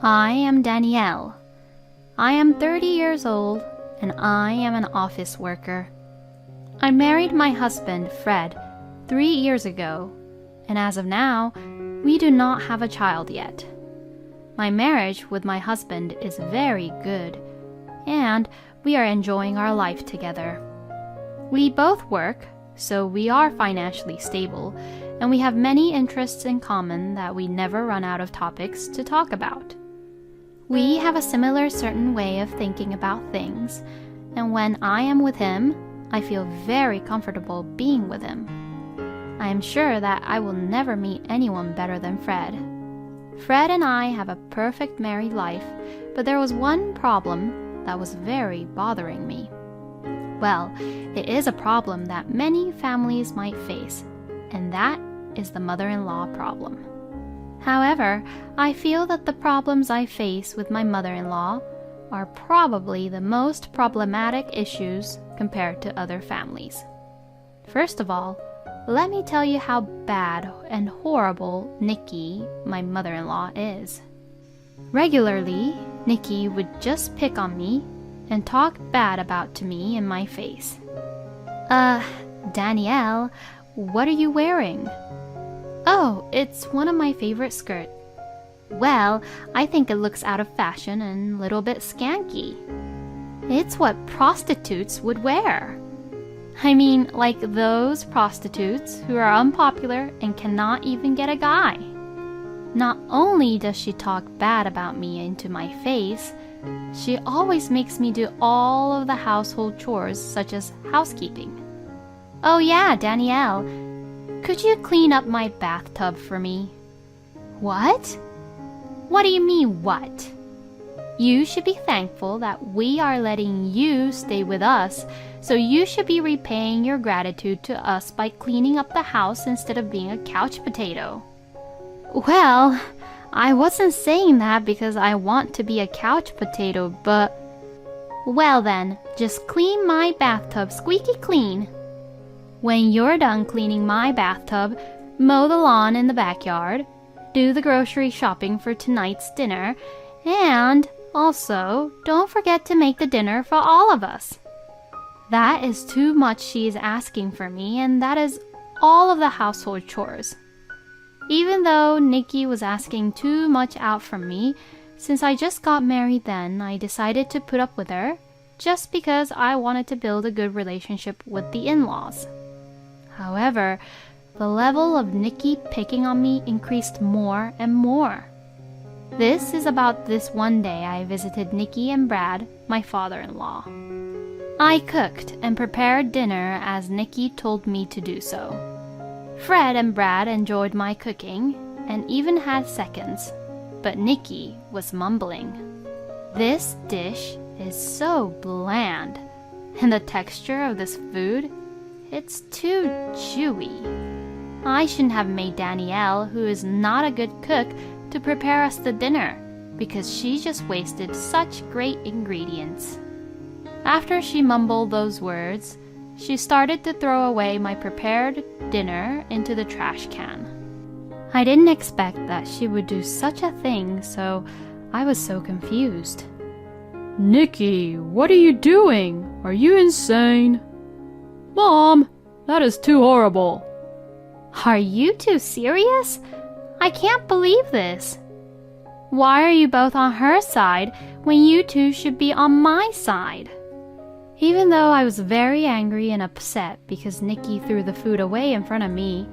I am Danielle. I am 30 years old and I am an office worker. I married my husband, Fred, 3 years ago, and as of now, we do not have a child yet. My marriage with my husband is very good, and we are enjoying our life together. We both work, so we are financially stable, and we have many interests in common that we never run out of topics to talk about. We have a similar certain way of thinking about things, and when I am with him, I feel very comfortable being with him. I am sure that I will never meet anyone better than Fred. Fred and I have a perfect married life, but there was one problem that was very bothering me. Well, it is a problem that many families might face, and that is the mother-in-law problem. However, I feel that the problems I face with my mother-in-law are probably the most problematic issues compared to other families. First of all, let me tell you how bad and horrible Nikki, my mother-in-law, is. Regularly, Nikki would just pick on me and talk bad about to me in my face. Danielle, what are you wearing? Oh, it's one of my favorite skirts. Well, I think it looks out of fashion and a little bit skanky. It's what prostitutes would wear. I mean, like those prostitutes who are unpopular and cannot even get a guy. Not only does she talk bad about me into my face, she always makes me do all of the household chores such as housekeeping. Oh yeah, Danielle, could you clean up my bathtub for me? What? What do you mean, what? You should be thankful that we are letting you stay with us, so you should be repaying your gratitude to us by cleaning up the house instead of being a couch potato. Well, I wasn't saying that because I want to be a couch potato, but... Well then, just clean my bathtub squeaky clean. When you're done cleaning my bathtub, mow the lawn in the backyard, do the grocery shopping for tonight's dinner, and also don't forget to make the dinner for all of us. That is too much she is asking for me, and that is all of the household chores. Even though Nikki was asking too much out from me, since I just got married then, I decided to put up with her, just because I wanted to build a good relationship with the in-laws. However, the level of Nikki picking on me increased more and more. This is about this one day I visited Nikki and Brad, my father-in-law. I cooked and prepared dinner as Nikki told me to do so. Fred and Brad enjoyed my cooking and even had seconds, but Nikki was mumbling. This dish is so bland, and the texture of this food, it's too chewy. I shouldn't have made Danielle, who is not a good cook, to prepare us the dinner, because she just wasted such great ingredients. After she mumbled those words, she started to throw away my prepared dinner into the trash can. I didn't expect that she would do such a thing, so I was so confused. Nikki, what are you doing? Are you insane? Mom, that is too horrible. Are you two serious? I can't believe this. Why are you both on her side when you two should be on my side? Even though I was very angry and upset because Nikki threw the food away in front of me,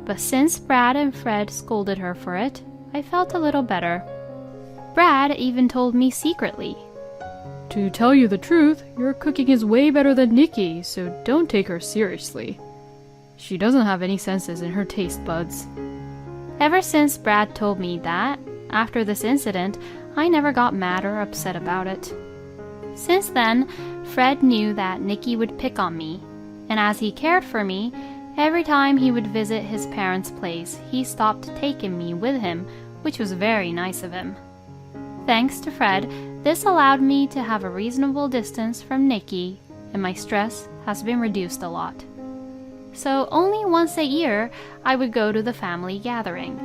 but since Brad and Fred scolded her for it, I felt a little better. Brad even told me secretly, To tell you the truth, your cooking is way better than Nikki, so don't take her seriously. She doesn't have any senses in her taste buds. Ever since Brad told me that, after this incident, I never got mad or upset about it. Since then, Fred knew that Nikki would pick on me, and as he cared for me, every time he would visit his parents' place, he stopped taking me with him, which was very nice of him. Thanks to Fred, this allowed me to have a reasonable distance from Nikki, and my stress has been reduced a lot. So only once a year I would go to the family gathering.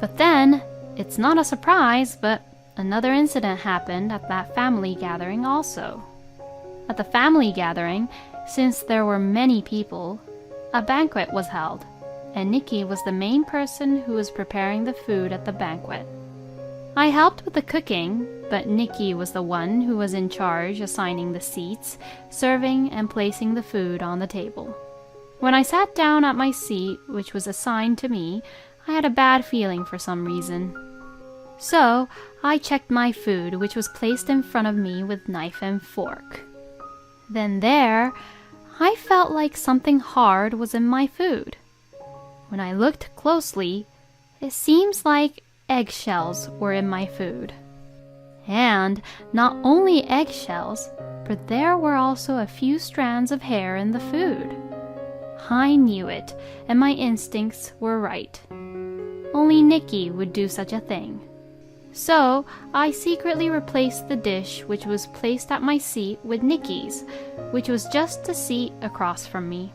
But then, it's not a surprise, but another incident happened at that family gathering also. At the family gathering, since there were many people, a banquet was held, and Nikki was the main person who was preparing the food at the banquet. I helped with the cooking, but Nikki was the one who was in charge assigning the seats, serving, and placing the food on the table. When I sat down at my seat, which was assigned to me, I had a bad feeling for some reason. So, I checked my food, which was placed in front of me with knife and fork. Then there, I felt like something hard was in my food. When I looked closely, it seems like eggshells were in my food. And not only eggshells, but there were also a few strands of hair in the food. I knew it, and my instincts were right. Only Nikki would do such a thing. So, I secretly replaced the dish which was placed at my seat with Nikki's, which was just a seat across from me.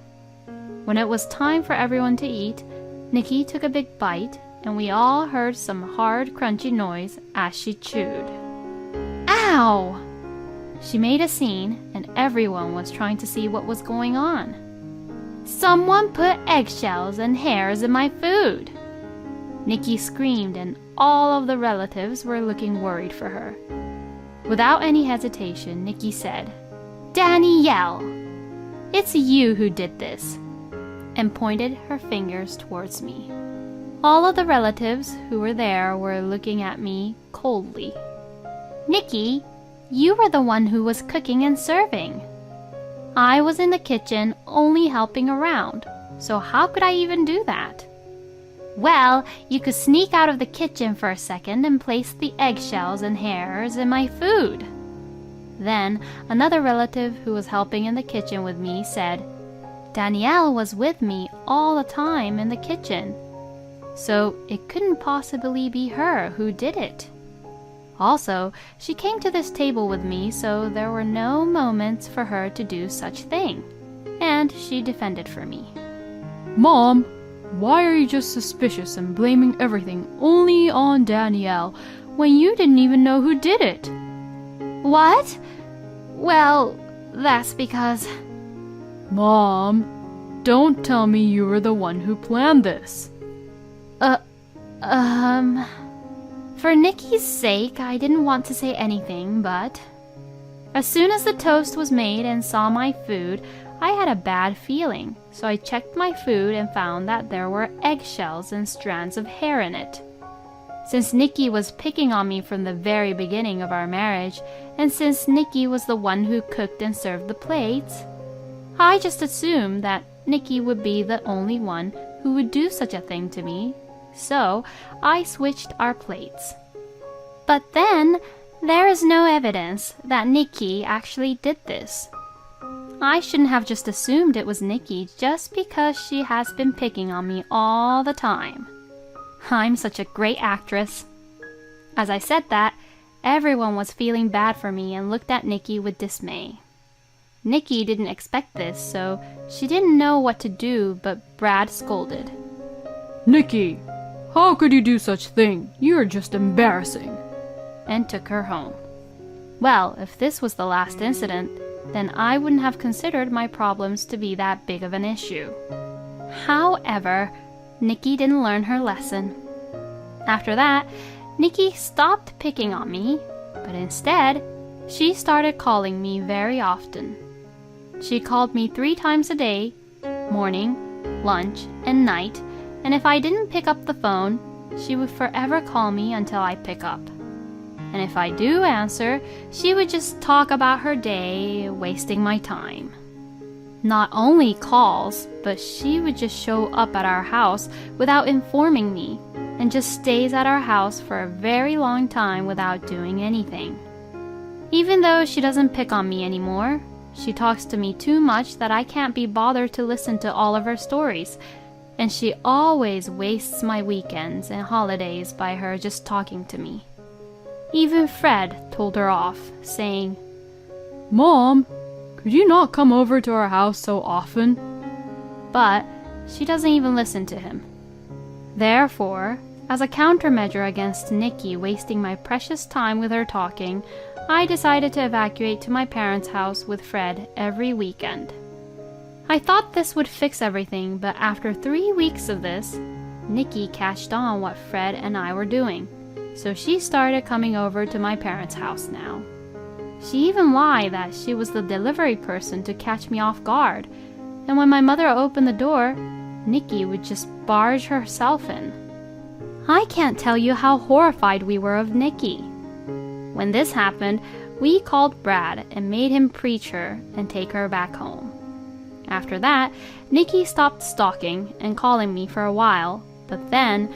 When it was time for everyone to eat, Nikki took a big bite, and we all heard some hard, crunchy noise as she chewed. Ow! She made a scene, and everyone was trying to see what was going on. Someone put eggshells and hairs in my food! Nikki screamed, and all of the relatives were looking worried for her. Without any hesitation, Nikki said, "Danielle, it's you who did this," and pointed her fingers towards me. All of the relatives who were there were looking at me coldly. "Nikki, you were the one who was cooking and serving. I was in the kitchen only helping around, so how could I even do that?" "Well, you could sneak out of the kitchen for a second and place the eggshells and hairs in my food." Then another relative who was helping in the kitchen with me said, "Danielle was with me all the time in the kitchen, so it couldn't possibly be her who did it. Also, she came to this table with me, so there were no moments for her to do such thing." And she defended for me. Mom, why are you just suspicious and blaming everything only on Danielle when you didn't even know who did it? "What? Well, that's because..." Mom, don't tell me you were the one who planned this. For Nikki's sake, I didn't want to say anything, but as soon as the toast was made and saw my food, I had a bad feeling, so I checked my food and found that there were eggshells and strands of hair in it. Since Nikki was picking on me from the very beginning of our marriage, and since Nikki was the one who cooked and served the plates, I just assumed that Nikki would be the only one who would do such a thing to me, so I switched our plates. But then, there is no evidence that Nikki actually did this. I shouldn't have just assumed it was Nikki just because she has been picking on me all the time. I'm such a great actress. As I said that, everyone was feeling bad for me and looked at Nikki with dismay. Nikki didn't expect this, so she didn't know what to do, but Brad scolded. Nikki, how could you do such thing? You're just embarrassing. And took her home. Well, if this was the last incident, then I wouldn't have considered my problems to be that big of an issue. However, Nikki didn't learn her lesson. After that, Nikki stopped picking on me, but instead, she started calling me very often. She called me 3 times a day, morning, lunch, and night, and if I didn't pick up the phone, she would forever call me until I pick up. And if I do answer, she would just talk about her day, wasting my time. Not only calls, but she would just show up at our house without informing me, and just stays at our house for a very long time without doing anything. Even though she doesn't pick on me anymore, she talks to me too much that I can't be bothered to listen to all of her stories, and she always wastes my weekends and holidays by her just talking to me. Even Fred told her off, saying, Mom, could you not come over to our house so often? But she doesn't even listen to him. Therefore, As a countermeasure against Nikki wasting my precious time with her talking, I decided to evacuate to my parents' house with Fred every weekend. I thought this would fix everything, but after 3 weeks of this, Nikki catched on what Fred and I were doing, so she started coming over to my parents' house now. She even lied that she was the delivery person to catch me off guard, and when my mother opened the door, Nikki would just barge herself in. I can't tell you how horrified we were of Nikki. When this happened, we called Brad and made him preach her and take her back home. After that, Nikki stopped stalking and calling me for a while, but then,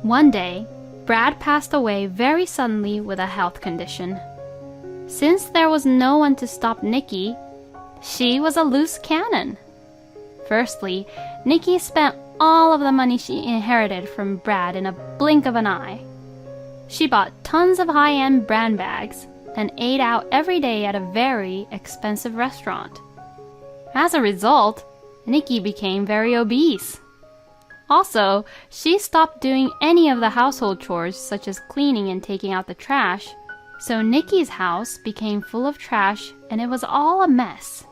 one day, Brad passed away very suddenly with a health condition. Since there was no one to stop Nikki, she was a loose cannon. Firstly, Nikki spent all of the money she inherited from Brad in a blink of an eye. She bought tons of high-end brand bags and ate out every day at a very expensive restaurant. As a result, Nikki became very obese. Also, she stopped doing any of the household chores such as cleaning and taking out the trash, so Nikki's house became full of trash and it was all a mess.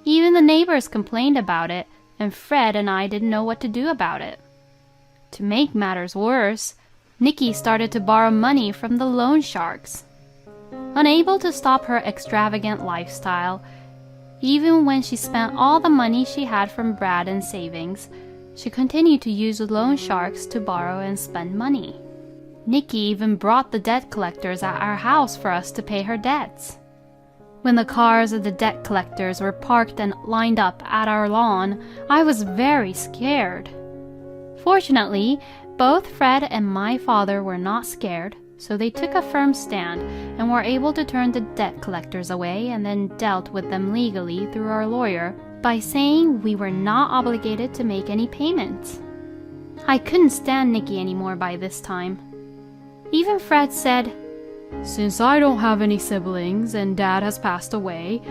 Even the neighbors complained about it, and Fred and I didn't know what to do about it. To make matters worse, Nikki started to borrow money from the loan sharks. Unable to stop her extravagant lifestyle, even when she spent all the money she had from Brad in savings, she continued to use the loan sharks to borrow and spend money. Nikki even brought the debt collectors at our house for us to pay her debts. When the cars of the debt collectors were parked and lined up at our lawn, I was very scared. Fortunately, both Fred and my father were not scared, so they took a firm stand and were able to turn the debt collectors away and then dealt with them legally through our lawyer by saying we were not obligated to make any payments. I couldn't stand Nikki anymore by this time. Even Fred said, Since I don't have any siblings and Dad has passed away,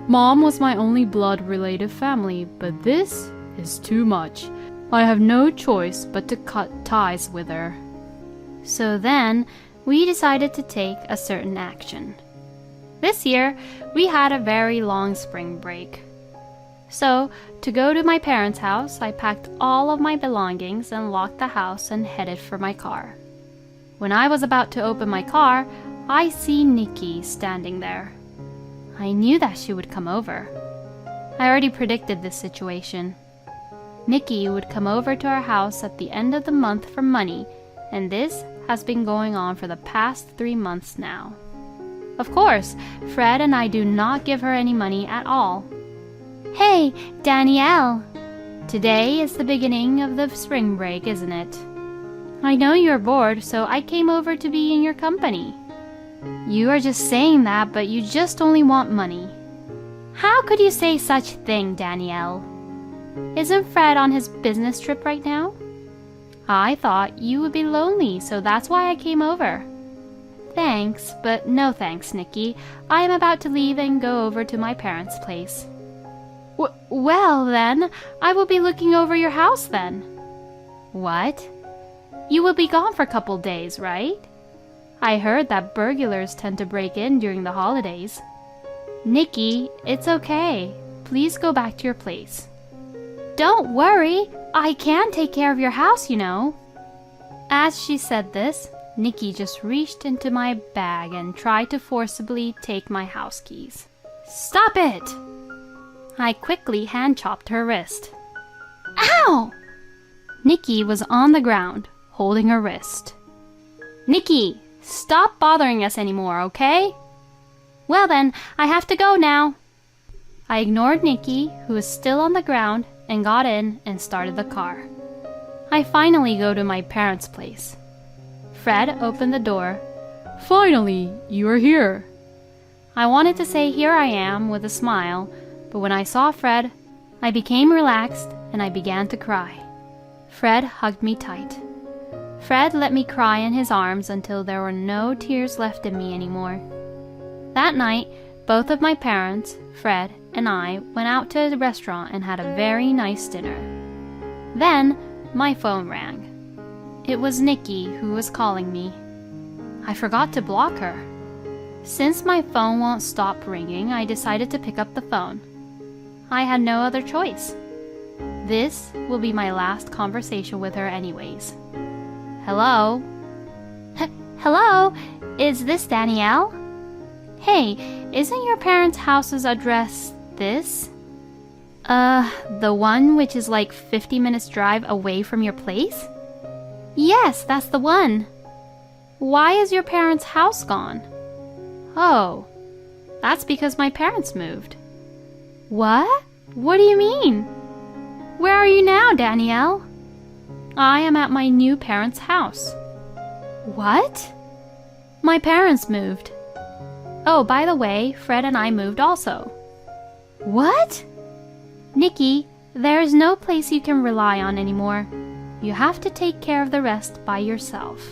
Mom was my only blood-related family, but this is too much. I have no choice but to cut ties with her. So then, we decided to take a certain action. This year, we had a very long spring break. So, to go to my parents' house, I packed all of my belongings and locked the house and headed for my car. When I was about to open my car, I see Nikki standing there. I knew that she would come over. I already predicted this situation. Nikki would come over to our house at the end of the month for money, and this has been going on for the past 3 months now. Of course, Fred and I do not give her any money at all. Hey, Danielle! Today is the beginning of the spring break, isn't it? I know you're bored, so I came over to be in your company. You are just saying that, but you just only want money. How could you say such a thing, Danielle? Isn't Fred on his business trip right now? I thought you would be lonely, so that's why I came over. Thanks, but no thanks, Nikki. I am about to leave and go over to my parents' place. Well, then, I will be looking over your house then. What? You will be gone for a couple days, right? I heard that burglars tend to break in during the holidays. Nikki, it's okay. Please go back to your place. Don't worry, I can take care of your house, you know. As she said this, Nikki just reached into my bag and tried to forcibly take my house keys. Stop it! I quickly hand-chopped her wrist. Ow! Nikki was on the ground, holding her wrist. Nikki, stop bothering us anymore, okay? Well then, I have to go now. I ignored Nikki, who was still on the ground, and got in and started the car. I finally go to my parents' place. Fred opened the door. Finally, you are here. I wanted to say here I am with a smile, but when I saw Fred, I became relaxed and I began to cry. Fred hugged me tight. Fred let me cry in his arms until there were no tears left in me anymore. That night, both of my parents, Fred and I, went out to a restaurant and had a very nice dinner. Then, my phone rang. It was Nikki who was calling me. I forgot to block her. Since my phone won't stop ringing, I decided to pick up the phone. I had no other choice. This will be my last conversation with her anyways. Hello? Hello? Is this Danielle? Hey, isn't your parents' house's address this? The one which is like 50 minutes drive away from your place? Yes, that's the one. Why is your parents' house gone? Oh, that's because my parents moved. What? What do you mean? Where are you now, Danielle? I am at my new parents' house. What? My parents moved. Oh, by the way, Fred and I moved also. What? Nikki, there is no place you can rely on anymore. You have to take care of the rest by yourself.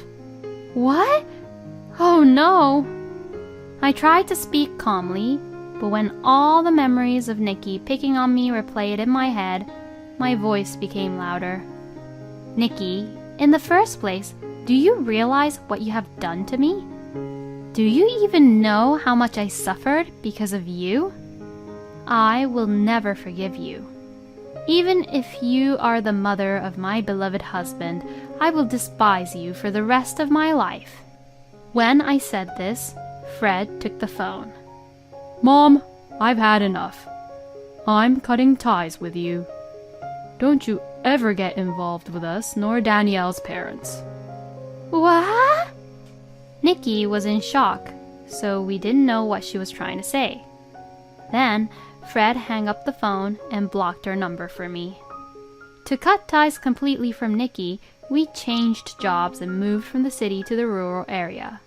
What? Oh no! I tried to speak calmly, but when all the memories of Nikki picking on me replayed in my head, my voice became louder. Nikki, in the first place, do you realize what you have done to me? Do you even know how much I suffered because of you? I will never forgive you. Even if you are the mother of my beloved husband, I will despise you for the rest of my life. When I said this, Fred took the phone. Mom, I've had enough. I'm cutting ties with you. Don't you ever get involved with us nor Danielle's parents. What? Nikki was in shock, so we didn't know what she was trying to say. Then, Fred hung up the phone and blocked her number for me. To cut ties completely from Nikki, we changed jobs and moved from the city to the rural area.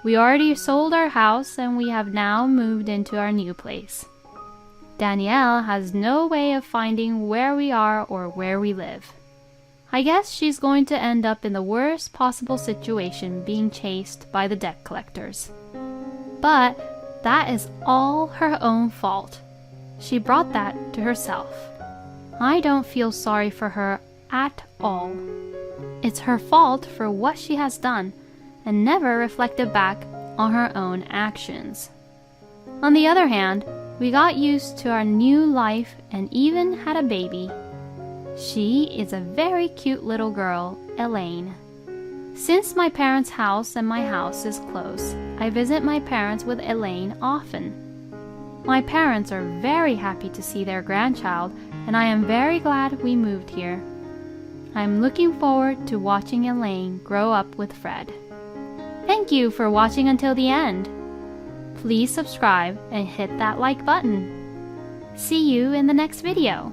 We already sold our house and we have now moved into our new place. Danielle has no way of finding where we are or where we live. I guess she's going to end up in the worst possible situation being chased by the debt collectors. But that is all her own fault. She brought that to herself. I don't feel sorry for her at all. It's her fault for what she has done and never reflected back on her own actions. On the other hand, we got used to our new life and even had a baby. She is a very cute little girl, Elaine. Since my parents' house and my house is close, I visit my parents with Elaine often. My parents are very happy to see their grandchild, and I am very glad we moved here. I am looking forward to watching Elaine grow up with Fred. Thank you for watching until the end. Please subscribe and hit that like button. See you in the next video.